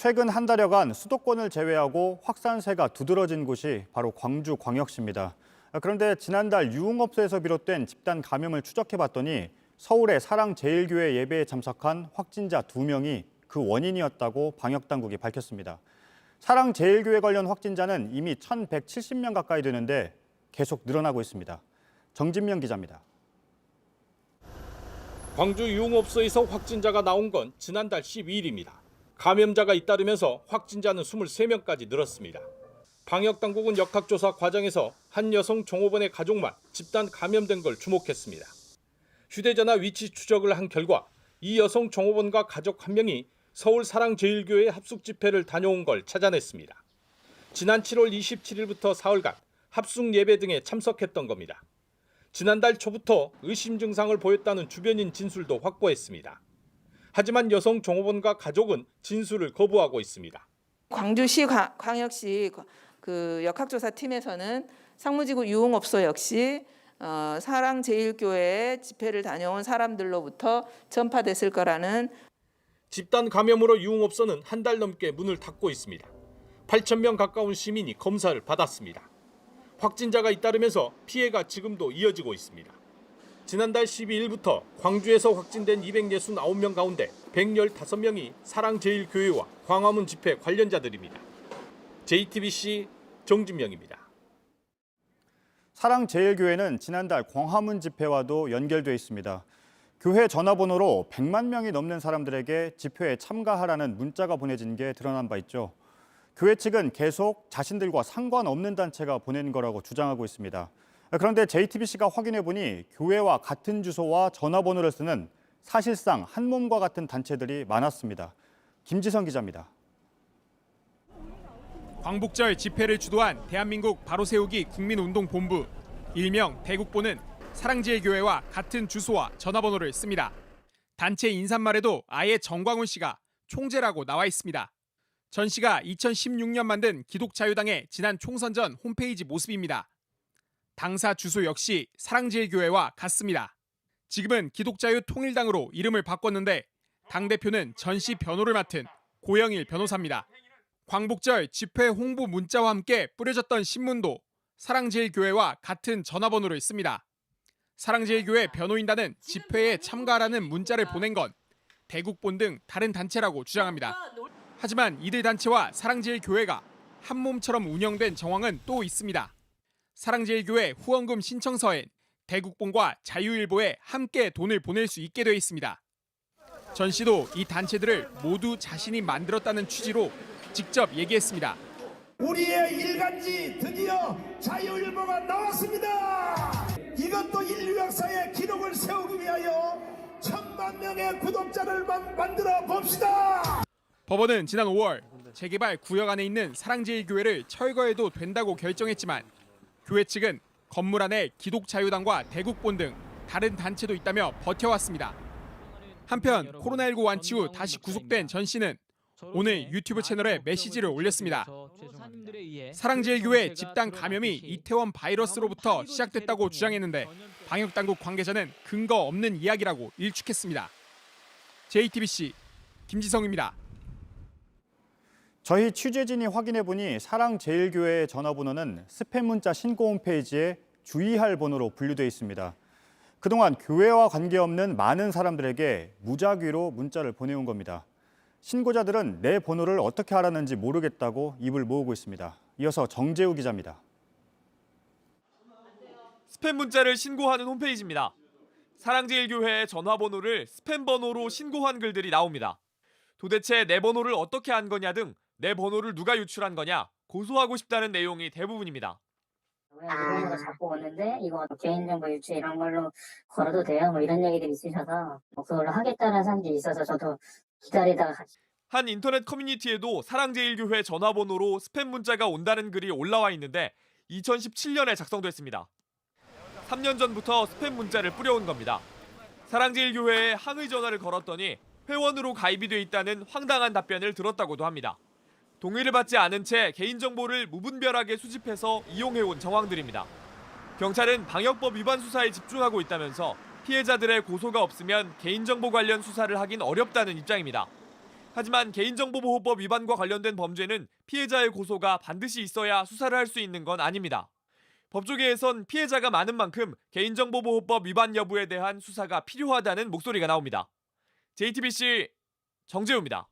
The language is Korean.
최근 한 달여간 수도권을 제외하고 확산세가 두드러진 곳이 바로 광주광역시입니다. 그런데 지난달 유흥업소에서 비롯된 집단 감염을 추적해봤더니 서울의 사랑제일교회 예배에 참석한 확진자 2명이 그 원인이었다고 방역당국이 밝혔습니다. 사랑제일교회 관련 확진자는 이미 1,170명 가까이 되는데 계속 늘어나고 있습니다. 정진명 기자입니다. 광주 유흥업소에서 확진자가 나온 건 지난달 12일입니다. 감염자가 잇따르면서 확진자는 23명까지 늘었습니다. 방역당국은 역학조사 과정에서 한 여성 종업원의 가족만 집단 감염된 걸 주목했습니다. 휴대전화 위치 추적을 한 결과 이 여성 종업원과 가족 한 명이 서울 사랑제일교회 합숙 집회를 다녀온 걸 찾아냈습니다. 지난 7월 27일부터 사흘간 합숙 예배 등에 참석했던 겁니다. 지난달 초부터 의심 증상을 보였다는 주변인 진술도 확보했습니다. 하지만 여성 종업원과 가족은 진술을 거부하고 있습니다. 광주시 광역시 그 역학조사팀에서는 상무지구 유흥업소 역시 사랑제일교회 집회를 다녀온 사람들로부터 전파됐을 거라는 집단 감염으로 유흥업소는 한 달 넘게 문을 닫고 있습니다. 8,000명 가까운 시민이 검사를 받았습니다. 확진자가 잇따르면서 피해가 지금도 이어지고 있습니다. 지난달 12일부터 광주에서 확진된 269명 가운데 115명이 사랑제일교회와 광화문 집회 관련자들입니다. JTBC 정진명입니다. 사랑제일교회는 지난달 광화문 집회와도 연결돼 있습니다. 교회 전화번호로 100만 명이 넘는 사람들에게 집회에 참가하라는 문자가 보내진 게 드러난 바 있죠. 교회 측은 계속 자신들과 상관없는 단체가 보낸 거라고 주장하고 있습니다. 그런데 JTBC가 확인해보니 교회와 같은 주소와 전화번호를 쓰는 사실상 한 몸과 같은 단체들이 많았습니다. 김지성 기자입니다. 광복절 집회를 주도한 대한민국 바로세우기 국민운동본부, 일명 대국보는 사랑제일교회와 같은 주소와 전화번호를 씁니다. 단체 인사말에도 아예 정광훈 씨가 총재라고 나와 있습니다. 전 씨가 2016년 만든 기독자유당의 지난 총선 전 홈페이지 모습입니다. 당사 주소 역시 사랑제일교회와 같습니다. 지금은 기독자유통일당으로 이름을 바꿨는데 당대표는 전 씨 변호를 맡은 고영일 변호사입니다. 광복절 집회 홍보 문자와 함께 뿌려졌던 신문도 사랑제일교회와 같은 전화번호를 씁니다. 사랑제일교회 변호인단은 집회에 참가하라는 문자를 보낸 건 대국본 등 다른 단체라고 주장합니다. 하지만 이들 단체와 사랑제일교회가 한 몸처럼 운영된 정황은 또 있습니다. 사랑제일교회 후원금 신청서엔 대국본과 자유일보에 함께 돈을 보낼 수 있게 되어 있습니다. 전 씨도 이 단체들을 모두 자신이 만들었다는 취지로 직접 얘기했습니다. 우리의 일간지 드디어 자유일보가 나왔습니다. 이것도 인류 역사의 기록을 세우기 위하여 1,000만 명의 구독자를 만들어 봅시다. 법원은 지난 5월 재개발 구역 안에 있는 사랑제일교회를 철거해도 된다고 결정했지만 교회 측은 건물 안에 기독자유당과 대국본 등 다른 단체도 있다며 버텨왔습니다. 한편 코로나19 완치 후 다시 구속된 전 씨는 오늘 유튜브 채널에 메시지를 올렸습니다. 사랑제일교회 집단 감염이 이태원 바이러스로부터 시작됐다고 주장했는데 방역당국 관계자는 근거 없는 이야기라고 일축했습니다. JTBC 김지성입니다. 저희 취재진이 확인해보니 사랑제일교회의 전화번호는 스팸 문자 신고 홈페이지에 주의할 번호로 분류돼 있습니다. 그동안 교회와 관계없는 많은 사람들에게 무작위로 문자를 보내온 겁니다. 신고자들은 내 번호를 어떻게 알았는지 모르겠다고 입을 모으고 있습니다. 이어서 정재우 기자입니다. 스팸 문자를 신고하는 홈페이지입니다. 사랑제일교회의 전화번호를 스팸 번호로 신고한 글들이 나옵니다. 도대체 내 번호를 어떻게 안 거냐 등 내 번호를 누가 유출한 거냐 고소하고 싶다는 내용이 대부분입니다. 이거 자꾸 오는데 이거 개인정보 유출 이런 걸로 걸어도 돼요? 뭐 이런 얘기들이 있으셔서 그걸로 하겠다는 사람들이 있어서 저도 기다리다가 같이. 한 인터넷 커뮤니티에도 사랑제일교회 전화번호로 스팸 문자가 온다는 글이 올라와 있는데 2017년에 작성됐습니다. 3년 전부터 스팸 문자를 뿌려온 겁니다. 사랑제일교회에 항의 전화를 걸었더니 회원으로 가입이 돼 있다는 황당한 답변을 들었다고도 합니다. 동의를 받지 않은 채 개인정보를 무분별하게 수집해서 이용해온 정황들입니다. 경찰은 방역법 위반 수사에 집중하고 있다면서 피해자들의 고소가 없으면 개인정보 관련 수사를 하긴 어렵다는 입장입니다. 하지만 개인정보보호법 위반과 관련된 범죄는 피해자의 고소가 반드시 있어야 수사를 할 수 있는 건 아닙니다. 법조계에선 피해자가 많은 만큼 개인정보보호법 위반 여부에 대한 수사가 필요하다는 목소리가 나옵니다. JTBC 정재우입니다.